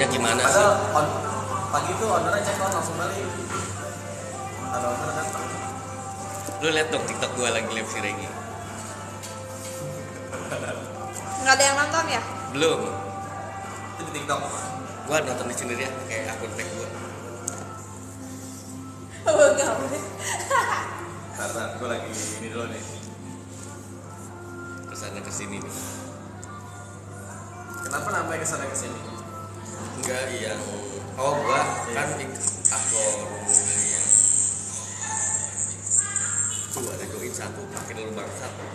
Maunya gimana sih? Padahal pagi itu ordernya cek langsung balik. Ada order datang. Lu lihat dong TikTok gua lagi live si Regi. Nggak ada yang nonton ya? Belum. Itu di TikTok. Gua nonton sendiri ya, kayak akun tag gua. Oh enggak boleh. Karena gue lagi ini dulu nih. Kesana kesini nih. Kenapa namanya kesana kesini? Enggak yang gua kan akun ya. Tuh ada join satu pakai lubang satu.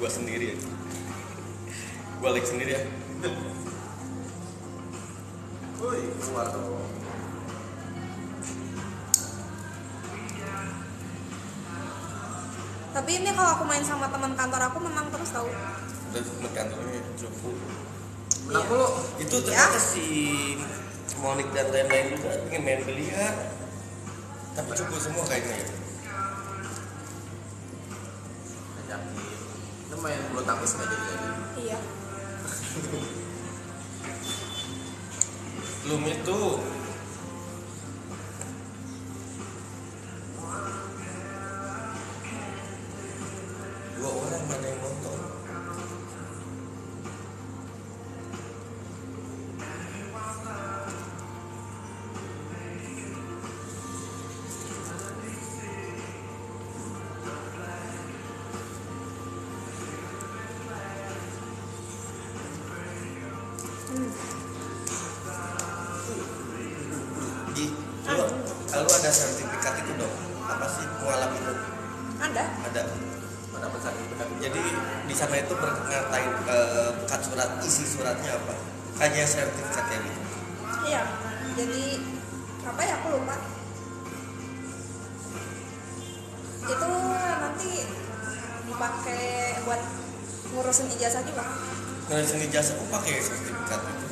Gua sendiri ya. Gua like sendiri ya. Woi, keluar dong. Tapi ini kalau aku main sama teman kantor aku menang terus tahu. Udah temen kantornya cukup. Menang mulu. Itu ternyata si Monik dan lain-lain juga pengen main biliar. Tapi cukup semua kayaknya ya. Yakin. Lu main bulu tangkis nggak jadi? Iya. Belum itu. Dua orang mana yang nonton? Kalau ada sertifikat itu dong, apa sih mualaf itu? Ada. Ada. Ada sertifikat. Jadi di sana itu ngatain bukan surat, isi suratnya apa? Hanya sertifikatnya gitu. Iya. Jadi apa ya aku lupa. Itu nanti dipakai buat ngurusin ijazah juga. Ngurusin ijazah aku pakai sertifikat itu.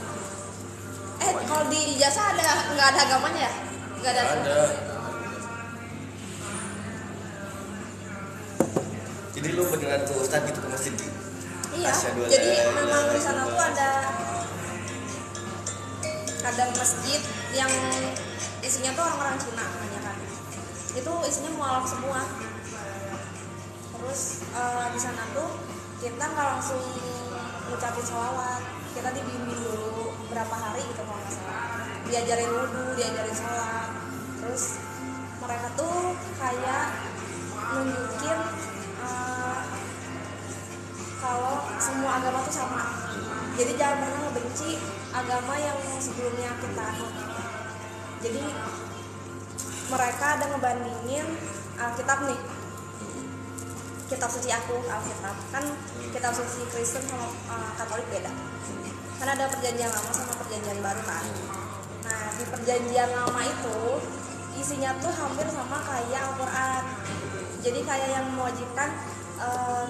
Kalau di ijazah nggak ada agamanya ya? Nggak ada. Ada. Jadi lu beneran ke ustadz gitu ke masjid gitu? Iya. Asyhadu an Jadi la memang ilaha di sana tuh illallah. ada masjid yang isinya tuh orang-orang Cina kebanyakan. Itu isinya mualaf semua. Terus di sana tuh kita nggak langsung ngucapin sholawat, kita dibimbing dulu berapa hari gitu kalau nggak salah. Diajarin wudhu, diajarin sholat. Terus mereka tuh kayak nunjukin kalau semua agama tuh sama. Jadi jangan pernah ngebenci agama yang sebelumnya kita anut. Jadi mereka ada ngebandingin Alkitab nih, kitab suci aku, Alkitab kan kitab suci Kristen sama Katolik beda. Kan ada perjanjian lama sama perjanjian baru kan. Nah di perjanjian lama itu isinya tuh hampir sama kayak Al-Quran. Jadi kayak yang mewajibkan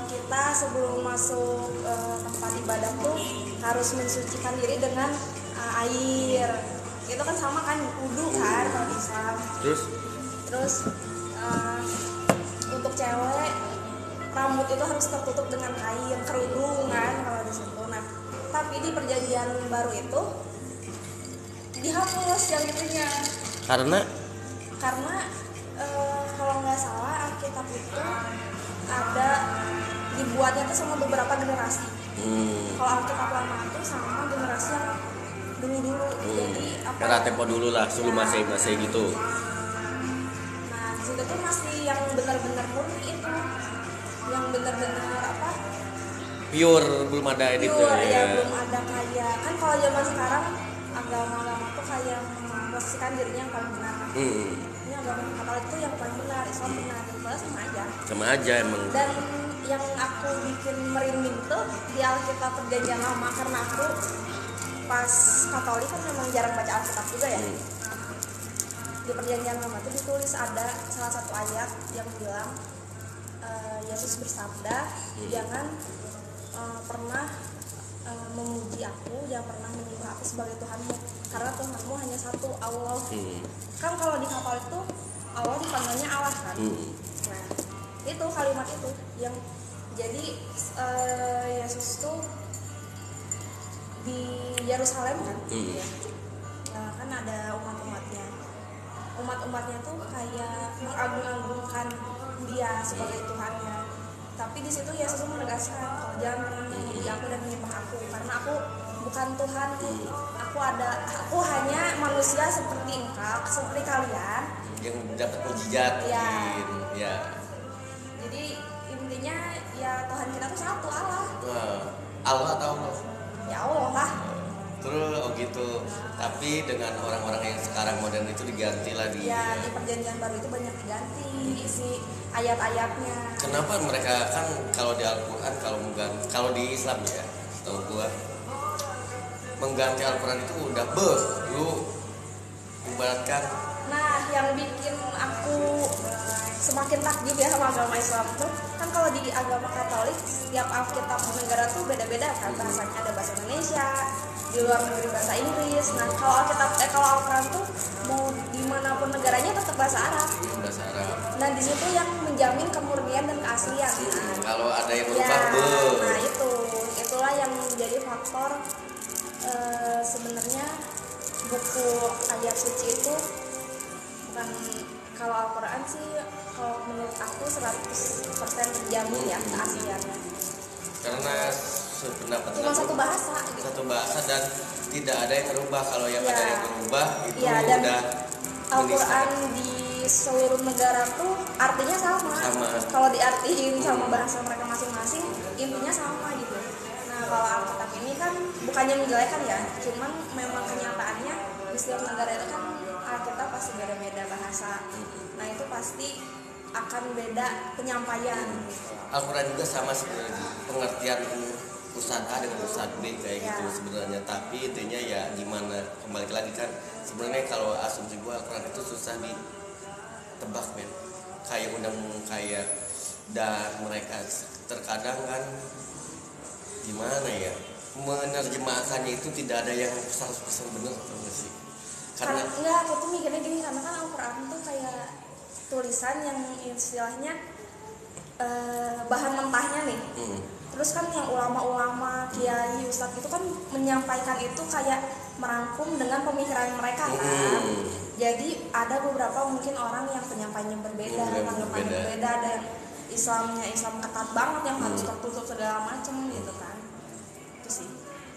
kita sebelum masuk tempat ibadah tuh harus mensucikan diri dengan air. Itu kan sama kan wudu kan kalau Islam. Terus untuk cewek rambut itu harus tertutup dengan kain, kerudung kan kalau di situ. Nah, tapi di perjanjian baru itu dihapus yang itunya. Karena Kalau nggak salah Alkitab itu ada dibuatnya tuh sama beberapa generasi. Kalau Alkitab lama itu sama generasi yang dulu-dulu. Jadi apa? Era tempo dulu lah, sebelum masih gitu. Nah, di situ tuh masih yang benar-benar murni itu, yang benar-benar apa? Pure, belum ada edit Pure, ya belum ada kayak kan kalau zaman sekarang agama-agama tuh kayak memposisikan dirinya yang paling benar. Ini agama Katolik itu yang paling benar, Islam benar, padahal sama aja. Sama aja emang. Dan yang aku bikin merinding tuh di Alkitab perjanjian lama karena aku pas Katolik kan memang jarang baca Alkitab juga ya. Di perjanjian lama tuh ditulis ada salah satu ayat yang bilang Yesus bersabda jangan pernah memuji aku, jangan pernah menyembah aku sebagai Tuhanmu karena Tuhanmu hanya satu, Allah. Kan kalau di Katolik tuh Allah dipanggilnya Allah kan. Nah itu kalimat itu yang jadi Yesus tuh di Yerusalem kan. Hmm. Nah, kan ada umat-umatnya tuh kayak mengagung-agungkan dia sebagai Tuhannya. Tapi di situ Yesus menegaskan kalau jangan pernah memuji aku dan menyembah aku karena aku bukan Tuhan. Aku hanya manusia seperti engkau, seperti kalian yang dapat mujizat ya. mungkin ya. Jadi intinya ya Tuhan kita tuh satu, Allah. Wah, Allah atau Allah? Ya Allah lah. Terus gitu. Tapi dengan orang-orang yang sekarang modern itu digantilah Ya di perjanjian baru itu banyak diganti isi ayat-ayatnya. Kenapa mereka kan kalau di Al-Quran kalau di Islam ya, setahu gua mengganti Al-Quran itu udah lu ibaratkan. Nah, yang bikin aku semakin takjub ya sama agama Islam tuh kan kalau di agama Katolik setiap Alkitab negara tuh beda-beda kan bahasanya, ada bahasa Indonesia, di luar negeri bahasa Inggris. Nah, kalau Al-Quran tuh mau dimanapun negaranya tetap bahasa Arab. Bahasa Arab. Nah, di situ yang menjamin kemurnian dan keaslian. Kalau ada yang Ya, berubah, nah itulah yang menjadi faktor sebenarnya buku ayat suci itu bukan, kalau Al-Quran sih kalau menurut aku 100% terjamin ya keasliannya. karena sependapat Cuma satu bahasa gitu. satu bahasa dan tidak ada yang berubah. Kalau yang Ya. ada yang berubah itu Ya, dan udah Al-Quran di seluruh negara tuh artinya sama. Kalau diartiin sama bahasa mereka masing-masing intinya sama gitu. Nah, kalau Alkitab ini kan bukannya menjelekan ya, cuman memang kenyataannya di setiap negara itu kan Alkitab pasti beda-beda bahasa. Nah, itu pasti akan beda penyampaian. Al-Quran juga sama sebenarnya pengertian Ustadz A dengan Ustadz B kayak gitu sebenarnya. Tapi intinya ya gimana, kembali lagi kan sebenarnya kalau asumsi gua Al-Quran itu susah ditebak men. Kayak kayak dan mereka terkadang kan gimana ya menerjemahkannya itu tidak ada yang 100% benar atau enggak sih? Karena enggak, aku tuh mikirnya gini, karena kan Al-Quran tuh kayak tulisan yang istilahnya bahan mentahnya nih. Terus kan yang ulama-ulama, kiai, ustadz itu kan menyampaikan itu kayak merangkum dengan pemikiran mereka kan. Jadi ada beberapa mungkin orang yang penyampaiannya berbeda, tanggapannya berbeda, ada yang Islam ketat banget yang harus tertutup segala macam gitu kan. Itu sih.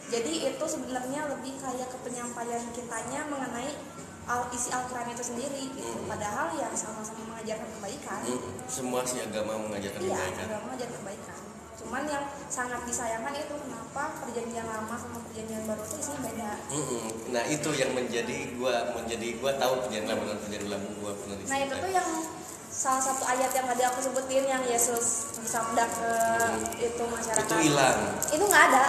Jadi itu sebenarnya lebih kayak ke penyampaian kitanya mengenai isi Al-Quran itu sendiri gitu. Padahal ya sama-sama mengajarkan kebaikan. Semua sih agama mengajarkan Iya, kebaikan. agama mengajarkan kebaikan. Cuman yang sangat disayangkan itu kenapa perjanjian lama sama perjanjian baru itu isinya beda. Nah itu yang menjadi gua tahu perjanjian lama dan perjanjian lama gua pernah di. Nah itu tuh yang salah satu ayat yang tadi aku sebutin yang Yesus bersabda ke itu masyarakat. Itu hilang. Itu nggak ada.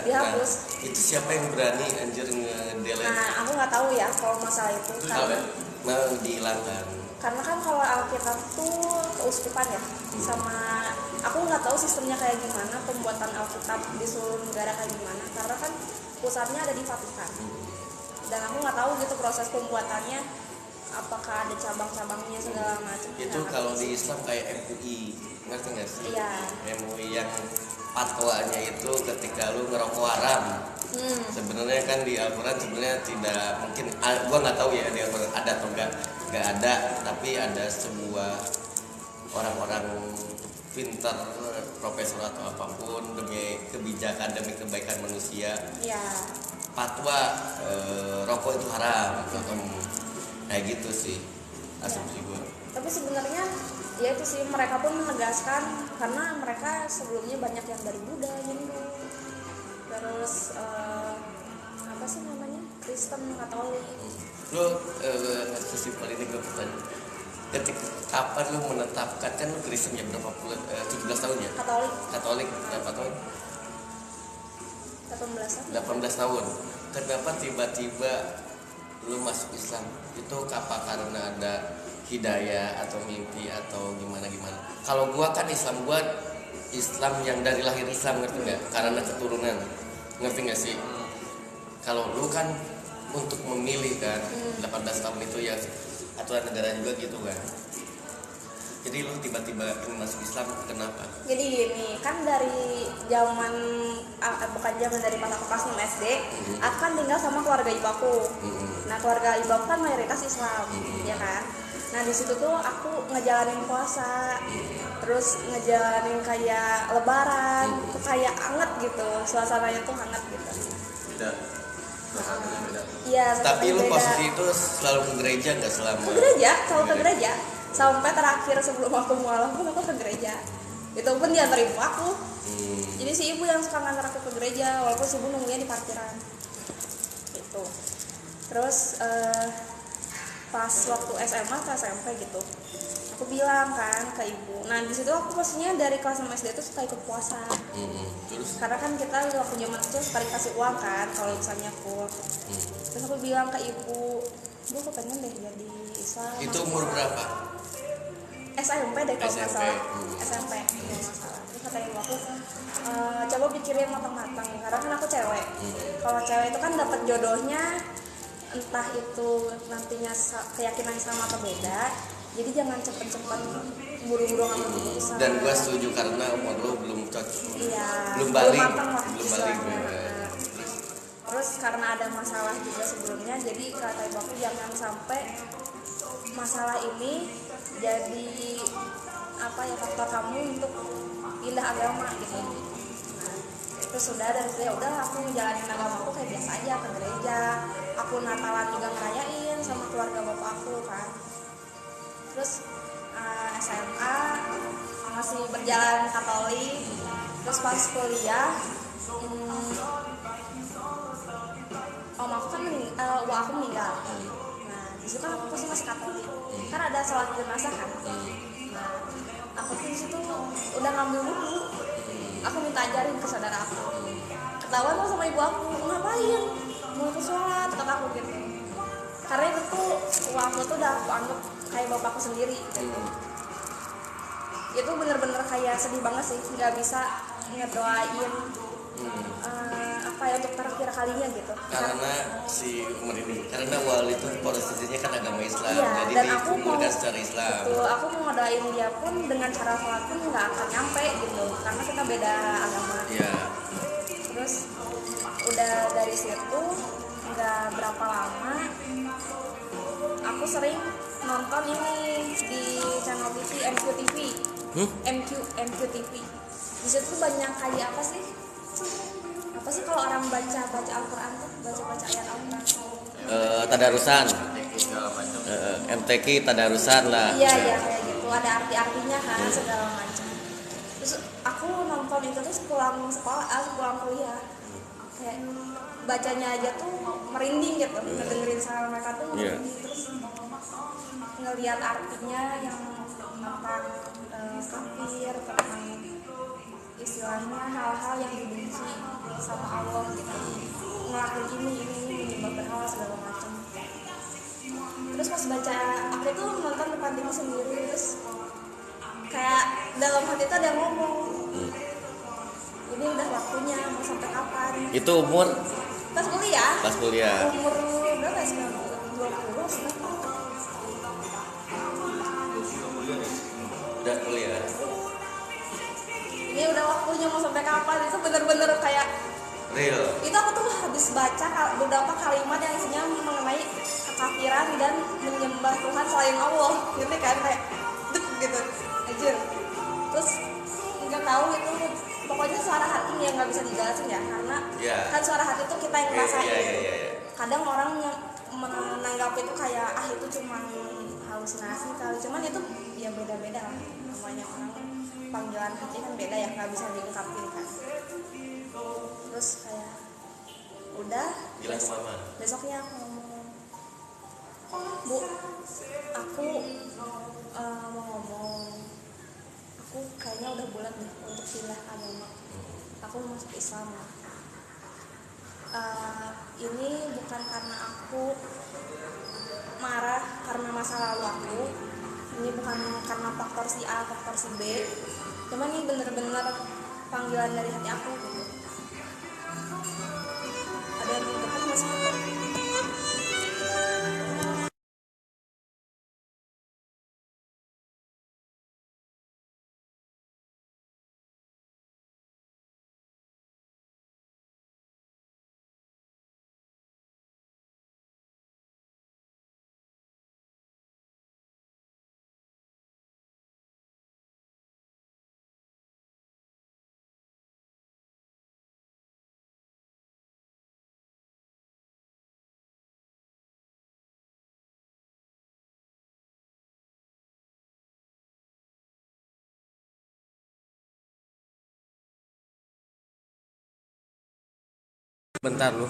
Dihapus. Nah, itu siapa yang berani anjir ngedelete? Nah aku nggak tahu ya kalau masalah itu. Karena mau dihilangkan. Karena kan kalau Alkitab tuh keuskupan ya, sama aku nggak tahu sistemnya kayak gimana pembuatan Alkitab di seluruh negara kayak gimana. Karena kan pusatnya ada di Vatikan. Dan aku nggak tahu gitu proses pembuatannya, apakah ada cabang-cabangnya segala macam. Itu kalau di Islam kayak MUI, ngerti nggak sih? Iya. MUI yang fatwanya itu ketika lu ngerokok haram. Sebenarnya kan di Al-Quran sebenarnya tidak mungkin, gua nggak tahu ya di Al-Quran ada atau enggak ada, tapi ada sebuah orang-orang pintar, profesor atau apapun demi kebijakan, demi kebaikan manusia. Iya. Fatwa rokok itu haram atau kayak gitu sih asumsi gue. Tapi sebenarnya ya itu sih, mereka pun menegaskan karena mereka sebelumnya banyak yang dari Buddha, Hindu, terus apa sih namanya, Kristen, Katolik. Lo sesimpel ini gue bertanya, ketika kapan lo menetapkan, kan lo Kristen ya berapa bulan, 17 tahun ya? Katolik berapa tahun? 18 tahun. Kenapa tiba-tiba lu masuk Islam? Itu apa karena ada hidayah atau mimpi atau gimana? Kalau gua kan Islam yang dari lahir Islam, ngerti nggak? Karena keturunan, ngerti nggak sih? Kalau lu kan untuk memilih kan 18 tahun itu ya aturan negara juga gitu kan. Jadi lu tiba-tiba ingin masuk Islam kenapa? Jadi gini, kan dari zaman bukan zaman dari pas aku kelas 6 SD, aku kan tinggal sama keluarga ibu aku. Nah, keluarga ibu aku kan mayoritas Islam, ya kan. Nah, di situ tuh aku ngejalanin puasa, terus ngejalanin kayak lebaran, tuh kayak anget gitu, suasananya tuh hangat gitu. Beda. Suasananya beda. Iya, Tapi lu beda. posisi itu selalu ke gereja nggak selama? Ke gereja, selalu ke gereja. Sampai terakhir sebelum aku mualaf pun aku ke gereja. Itu pun diantar ibu aku. Jadi si ibu yang suka ngantar aku ke gereja, walaupun si ibu nunggunya di parkiran. Gitu. Terus pas waktu SMA ke SMP gitu, aku bilang kan ke ibu. Nah di situ aku pastinya dari kelas 6 SD itu suka ikut puasa. Terus? Karena kan kita waktu zaman itu suka dikasih uang kan kalau misalnya full. Terus aku bilang ke ibu, "Bu, aku pengen deh jadi Islam." Itu masuk umur Islam." berapa? SMP deh kalau nggak SMP. salah. SMP kalau nggak salah. Terus kata ibu aku, coba pikirin matang-matang karena kan aku cewek. Kalau cewek itu kan dapat jodohnya entah itu nantinya keyakinan sama atau beda. Jadi jangan cepet-cepet buru-buru ngambil keputusan. Dan gua setuju karena umur lu belum cocok. Iya, Belum balik. matang lah Belum balik. istilahnya. Terus karena ada masalah juga sebelumnya, jadi kata ibu aku jangan sampai masalah ini jadi apa ya faktor kamu untuk pindah agama gitu. Nah, itu sudah dari situ ya udah aku ngejalanin agama aku kayak biasa aja ke gereja. Aku Natalan juga ngerayain sama keluarga bapak aku kan. Terus SMA masih berjalan Katolik. Terus pas kuliah om aku kan wah aku meninggal. Nah disitu kan aku pasti masih Katolik. Kan ada sholat jenazah kan. Nah aku tuh disitu udah ngambil wudhu. Aku minta ajarin ke saudara aku. Ketahuan tuh sama ibu aku, ngapain? Mau ke sholat, kata aku gitu. Karena itu tuh aku tuh udah aku anggap kayak bapakku sendiri. Gitu. Itu bener-bener kayak sedih banget sih, nggak bisa ngedoain apa ya untuk terakhir kalinya gitu. Karena si umur ini, karena awal itu posisinya kan agama Islam, Iya, jadi dan aku diumurkan mau- secara Islam. Betul, aku mau ngedoain dia pun dengan cara sholat pun nggak akan nyampe gitu, karena kita beda agama. Iya. Terus udah dari situ nggak berapa lama, aku sering nonton ini di channel TV MQTV. MQTV. Di situ tuh banyak kayak apa sih? Apa sih kalau orang baca Al-Quran tuh, baca ayat Al-Quran? Tadarusan, Segala macam. MTQ tadarusan lah. Iya kayak gitu, ada arti-artinya kan segala macam. Terus aku nonton itu terus pulang sekolah, pulang kuliah, kayak bacanya aja tuh merinding gitu, ngedengerin sama mereka tuh merinding. Terus ngelihat artinya yang tentang kafir, tentang istilahnya hal-hal yang dibenci sama Allah gitu, ngelakuin ini menyembah berhala segala macam. Terus pas baca, aku tuh nonton depan TV sendiri, terus kayak dalam hati tuh ada yang ngomong, ini udah waktunya, mau sampai kapan? Itu umur Pas kuliah. pas kuliah. Umur berapa ya? 20 berapa? Udah kuliah. Ini udah waktunya mau sampai kapan? Itu bener-bener kayak Real. itu aku tuh habis baca beberapa kalimat yang isinya mengenai kekafiran dan menyembah Tuhan selain Allah, gitu kan, kayak dek gitu aja. Terus nggak tahu itu pokoknya suara hati yang nggak bisa dijelasin ya, karena kan suara hati itu kita yang ngerasain. Kadang orang menanggapi itu kayak itu cuma halusinasi kali, cuman itu ya beda-beda lah, namanya orang panggilan hati kan beda ya, nggak bisa diungkapin kan. Terus kayak udah Bilang ke mama. besoknya aku ngomong, Bu, aku mau ngomong, aku kayaknya udah bulat deh untuk pindah agama, aku mau masuk Islam. Ini bukan karena aku marah karena masa lalu aku, ini bukan karena faktor si A, faktor si B, cuman ini bener-bener panggilan dari hati aku gitu. Ada yang dekat masih bentar lu